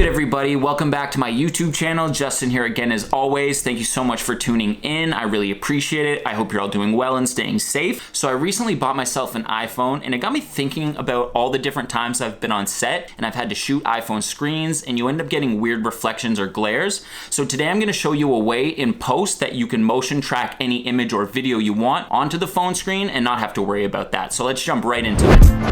good, everybody? Welcome back to my YouTube channel. Justin here again as always. Thank you so much for tuning in. I really appreciate it. I hope you're all doing well and staying safe. So I recently bought myself an iPhone and it got me thinking about all the different times I've been on set and I've had to shoot iPhone screens and you end up getting weird reflections or glares. So today I'm gonna show you a way in post that you can motion track any image or video you want onto the phone screen and not have to worry about that. So let's jump right into it.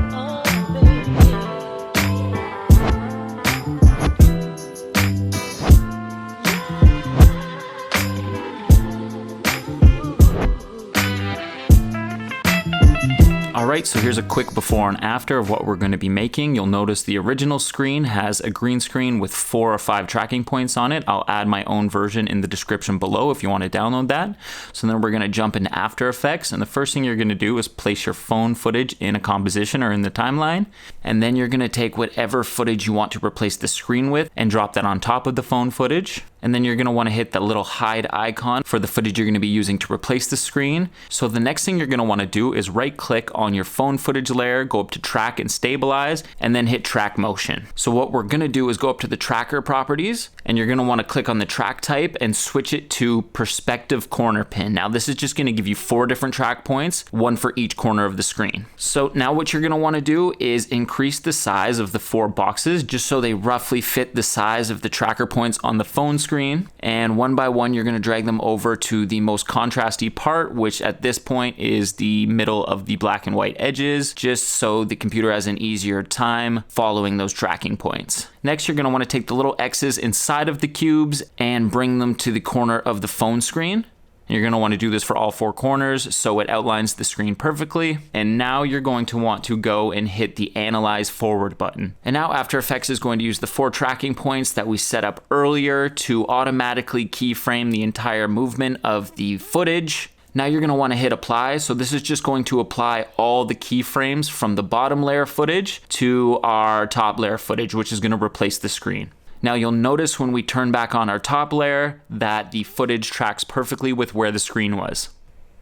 Alright, so here's a quick before and after of what we're going to be making. You'll notice the original screen has a green screen with 4 or 5 tracking points on it. I'll add my own version in the description below if you want to download that. So then we're going to jump into After Effects, and the first thing you're going to do is place your phone footage in a composition or in the timeline, and then you're going to take whatever footage you want to replace the screen with and drop that on top of the phone footage. And then you're going to want to hit the little hide icon for the footage you're going to be using to replace the screen. So the next thing you're going to want to do is right click on your phone footage layer, go up to track and stabilize, and then hit track motion. So what we're going to do is go up to the tracker properties, and you're going to want to click on the track type and switch it to perspective corner pin. Now this is just going to give you 4 different track points, 1 for each corner of the screen. So now what you're going to want to do is increase the size of the 4 boxes just so they roughly fit the size of the tracker points on the phone screen, and one by one you're going to drag them over to the most contrasty part, which at this point is the middle of the black and white edges, just so the computer has an easier time following those tracking points. Next, you're going to want to take the little X's inside of the cubes and bring them to the corner of the phone screen. You're going to want to do this for all 4 corners so it outlines the screen perfectly. And now you're going to want to go and hit the Analyze Forward button. And now After Effects is going to use the 4 tracking points that we set up earlier to automatically keyframe the entire movement of the footage. Now you're going to want to hit apply. So this is just going to apply all the keyframes from the bottom layer footage to our top layer footage, which is going to replace the screen. Now you'll notice when we turn back on our top layer that the footage tracks perfectly with where the screen was.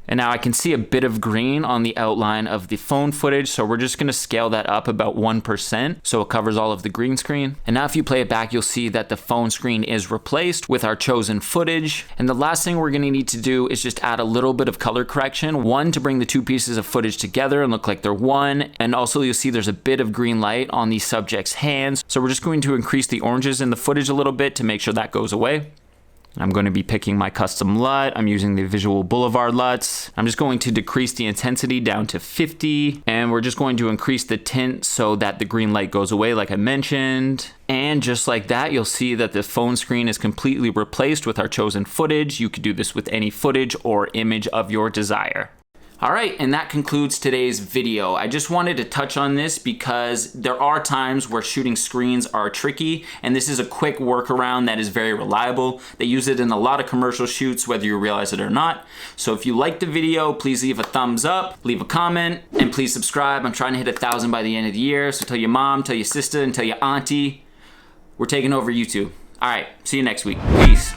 And now I can see a bit of green on the outline of the phone footage, so we're just going to scale that up about 1% so it covers all of the green screen. And now if you play it back, you'll see that the phone screen is replaced with our chosen footage. And the last thing we're going to need to do is just add a little bit of color correction. One, to bring the 2 pieces of footage together and look like they're one. And also you'll see there's a bit of green light on the subject's hands. So we're just going to increase the oranges in the footage a little bit to make sure that goes away. I'm going to be picking my custom LUT. I'm using the Visual Boulevard LUTs. I'm just going to decrease the intensity down to 50, and we're just going to increase the tint so that the green light goes away like I mentioned. And just like that, you'll see that the phone screen is completely replaced with our chosen footage. You could do this with any footage or image of your desire. Alright, and that concludes today's video. I just wanted to touch on this because there are times where shooting screens are tricky, and this is a quick workaround that is very reliable. They use it in a lot of commercial shoots, whether you realize it or not. So if you liked the video, please leave a thumbs up, leave a comment, and please subscribe. I'm trying to hit 1,000 by the end of the year, so tell your mom, tell your sister, and tell your auntie. We're taking over YouTube. Alright, see you next week. Peace.